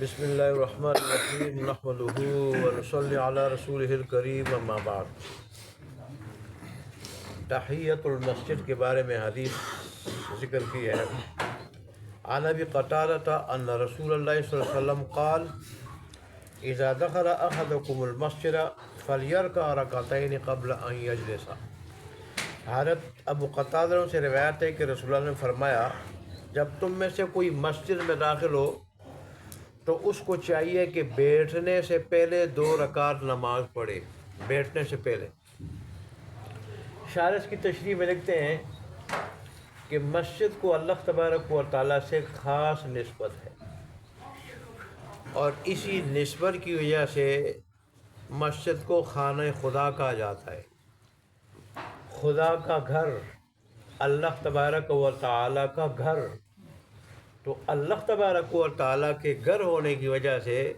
بسم اللہ الرحمن الرحیم نحمدہ ونصلی علی رسولہ الکریم اما بعد۔ تحیۃ المسجد کے بارے میں حدیث ذکر کی ہے۔ عن ابی قتادہ ان رسول اللہ صلی اللہ علیہ وسلم قال اذا دخل احدکم المسجد فلیرکع رکعتین قبل ان یجلس۔ حضرت ابو قتادہ سے روایت ہے کہ رسول اللہ نے فرمایا، جب تم میں سے کوئی مسجد میں داخل ہو تو اس کو چاہیے کہ بیٹھنے سے پہلے 2 رکعت نماز پڑھے۔ بیٹھنے سے پہلے شارح کی تشریح میں لکھتے ہیں کہ مسجد کو اللہ تبارک و تعالیٰ سے خاص نسبت ہے، اور اسی نسبت کی وجہ سے مسجد کو خانہ خدا کہا جاتا ہے۔ خدا کا گھر، اللہ تبارک و تعالیٰ کا گھر، تو اللہ تبارک و تعالیٰ کے گھر ہونے کی وجہ سے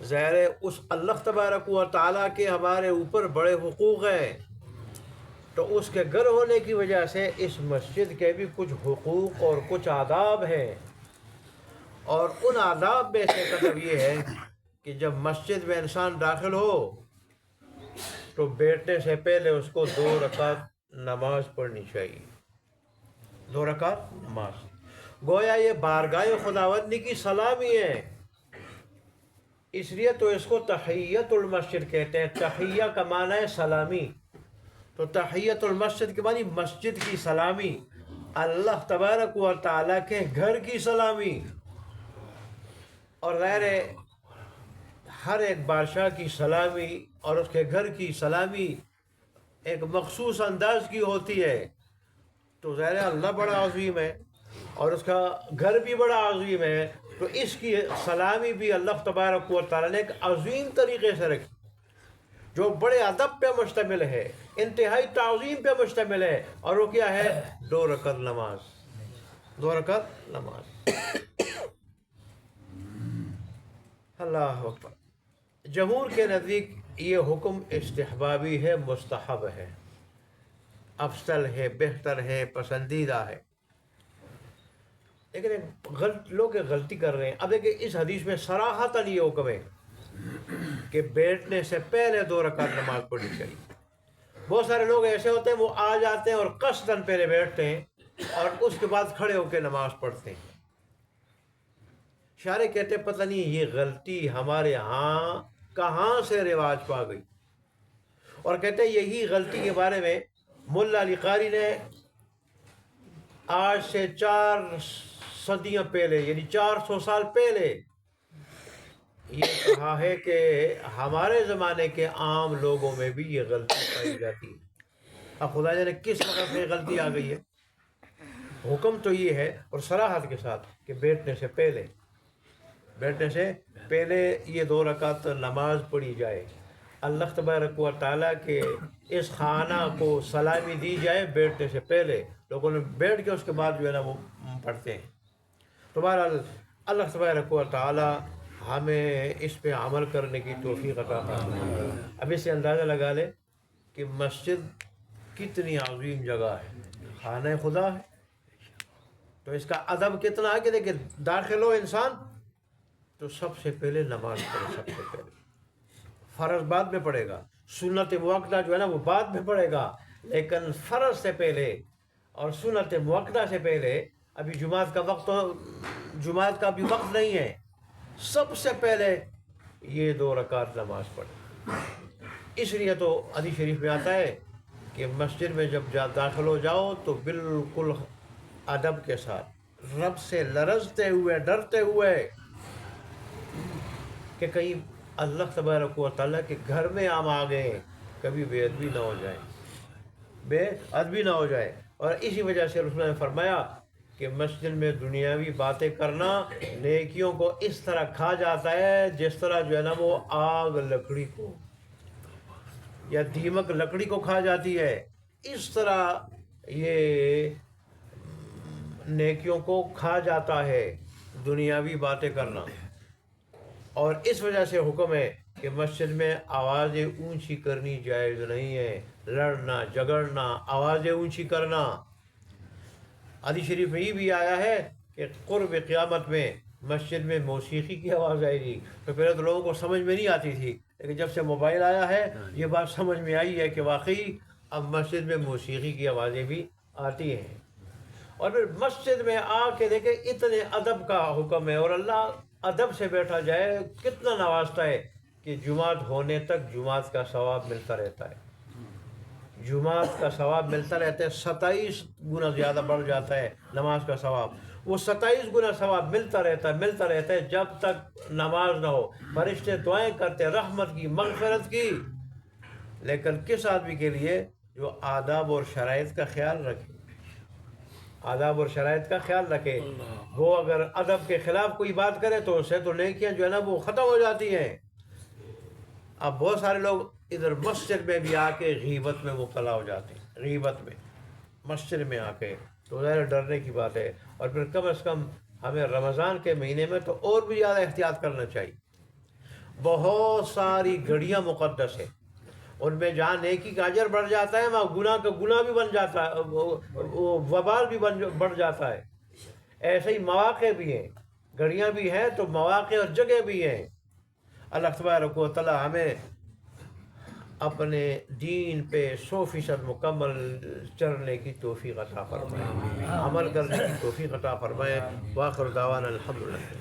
ظاہر ہے اس اللہ تبارک و تعالیٰ کے ہمارے اوپر بڑے حقوق ہیں، تو اس کے گھر ہونے کی وجہ سے اس مسجد کے بھی کچھ حقوق اور کچھ آداب ہیں، اور ان آداب میں سے مطلب یہ ہے کہ جب مسجد میں انسان داخل ہو تو بیٹھنے سے پہلے اس کو 2 رکعت نماز پڑھنی چاہیے۔ 2 رکعت نماز، گویا یہ بارگاہ خداوندی کی سلامی ہے، اس لیے تو اس کو تحیۃ المسجد کہتے ہیں۔ تحیہ کا معنی ہے سلامی، تو تحیۃ المسجد کے معنی مسجد کی سلامی، اللہ تبارک و تعالیٰ کے گھر کی سلامی۔ اور ظاہر ہے ہر ایک بادشاہ کی سلامی اور اس کے گھر کی سلامی ایک مخصوص انداز کی ہوتی ہے، تو ظاہر ہے اللہ بڑا عظیم ہے اور اس کا گھر بھی بڑا عظیم ہے، تو اس کی سلامی بھی اللہ تبارک و تعالیٰ نے ایک عظیم طریقے سے رکھی، جو بڑے ادب پہ مشتمل ہے، انتہائی تعظیم پہ مشتمل ہے، اور وہ کیا ہے؟ 2 رکعت نماز۔ 2 رکعت نماز۔ اللہ اکبر۔ جمہور کے نزدیک یہ حکم استحبابی ہے، مستحب ہے، افضل ہے، بہتر ہے، پسندیدہ ہے۔ لیکن لوگ غلطی کر رہے ہیں۔ اب دیکھیں اس حدیث میں صراحتاً یہ حکم ہے کہ بیٹھنے سے پہلے 2 رکعت نماز پڑھنی چاہیے۔ بہت سارے لوگ ایسے ہوتے ہیں، وہ آ جاتے ہیں اور قصداً پہلے بیٹھتے ہیں اور اس کے بعد کھڑے ہو کے نماز پڑھتے ہیں۔ شارح کہتے ہیں پتہ نہیں یہ غلطی ہمارے ہاں کہاں سے رواج پا گئی، اور کہتے ہیں یہی غلطی کے بارے میں ملا علی قاری نے آج سے 4 صدیاں پہلے، یعنی 400 سال پہلے یہ کہا ہے کہ ہمارے زمانے کے عام لوگوں میں بھی یہ غلطی پائی جاتی ہے۔ اب خدا جانے کس وقت سے غلطی آ گئی ہے۔ حکم تو یہ ہے اور صراحت کے ساتھ کہ بیٹھنے سے پہلے یہ 2 رکعت نماز پڑھی جائے، اللہ تبارک و تعالیٰ کے اس خانہ کو سلامی دی جائے بیٹھنے سے پہلے۔ لوگوں نے بیٹھ کے اس کے بعد جو ہے نا وہ پڑھتے ہیں۔ تو بہرحال اللہ تبارک و تعالیٰ ہمیں اس پہ عمل کرنے کی توفیق عطا فرمائے۔ اب اس سے اندازہ لگا لے کہ مسجد کتنی عظیم جگہ ہے، خانہ خدا ہے، تو اس کا ادب کتنا ہے کہ دیکھیں داخل ہو انسان تو سب سے پہلے نماز پڑھے۔ سب سے پہلے فرض بعد میں پڑھے گا، سنت موقدہ جو ہے نا وہ بعد میں پڑھے گا، لیکن فرض سے پہلے اور سنت موقدہ سے پہلے ابھی جمعات کا بھی وقت نہیں ہے، سب سے پہلے یہ 2 رکعت نماز پڑھے۔ اس لیے تو حدیث شریف میں آتا ہے کہ مسجد میں جب داخل ہو جاؤ تو بالکل ادب کے ساتھ، رب سے لرزتے ہوئے، ڈرتے ہوئے کہ کہیں اللہ تبارک و تعالیٰ کے گھر میں ہم آ گئے، کبھی بے ادبی نہ ہو جائے۔ اور اسی وجہ سے رسول نے فرمایا کہ مسجد میں دنیاوی باتیں کرنا نیکیوں کو اس طرح کھا جاتا ہے جس طرح جو ہے نا وہ آگ لکڑی کو یا دیمک لکڑی کو کھا جاتی ہے، اس طرح یہ نیکیوں کو کھا جاتا ہے دنیاوی باتیں کرنا۔ اور اس وجہ سے حکم ہے کہ مسجد میں آوازیں اونچی کرنی جائز نہیں ہے، لڑنا جھگڑنا، آوازیں اونچی کرنا۔ حدیث شریف میں یہ بھی آیا ہے کہ قرب قیامت میں مسجد میں موسیقی کی آواز آئے گی تو پہلے تو لوگوں کو سمجھ میں نہیں آتی تھی، لیکن جب سے موبائل آیا ہے یہ بات سمجھ میں آئی ہے کہ واقعی اب مسجد میں موسیقی کی آوازیں بھی آتی ہیں۔ اور پھر مسجد میں آ کے دیکھیں اتنے ادب کا حکم ہے، اور اللہ ادب سے بیٹھا جائے کتنا نوازتا ہے کہ جمعات ہونے تک جمعات کا ثواب ملتا رہتا ہے، جمعات کا ثواب ملتا رہتا ہے، 27 گنا زیادہ بڑھ جاتا ہے نماز کا ثواب، وہ 27 گنا ثواب ملتا رہتا ہے جب تک نماز نہ ہو۔ فرشتے دعائیں کرتے رحمت کی، مغفرت کی، لیکن کس آدمی کے لیے؟ جو آداب اور شرائط کا خیال رکھے، آداب اور شرائط کا خیال رکھے۔ وہ اگر ادب کے خلاف کوئی بات کرے تو اسے تو نیکیاں جو ہے نا وہ ختم ہو جاتی ہیں۔ اب بہت سارے لوگ ادھر مسجد میں بھی آ کے غیبت میں مبتلا ہو جاتے ہیں، غیبت میں مسجد میں آ کے، تو ظاہر ڈرنے کی بات ہے۔ اور پھر کم از کم ہمیں رمضان کے مہینے میں تو اور بھی زیادہ احتیاط کرنا چاہیے۔ بہت ساری گھڑیاں مقدس ہیں، ان میں جہاں نیکی کا اجر بڑھ جاتا ہے وہاں گناہ کا گناہ بھی بن جاتا ہے، وہ وبال بھی بڑھ جاتا ہے۔ ایسے ہی مواقع بھی ہیں، گھڑیاں بھی ہیں تو مواقع اور جگہ بھی ہیں۔ اللہ تبارک و تعالی ہمیں اپنے دین پہ 100% مکمل چلنے کی توفیق عطا فرمائے، عمل کرنے کی توفیق عطا فرمائے۔ وآخر دعوانا الحمدللہ۔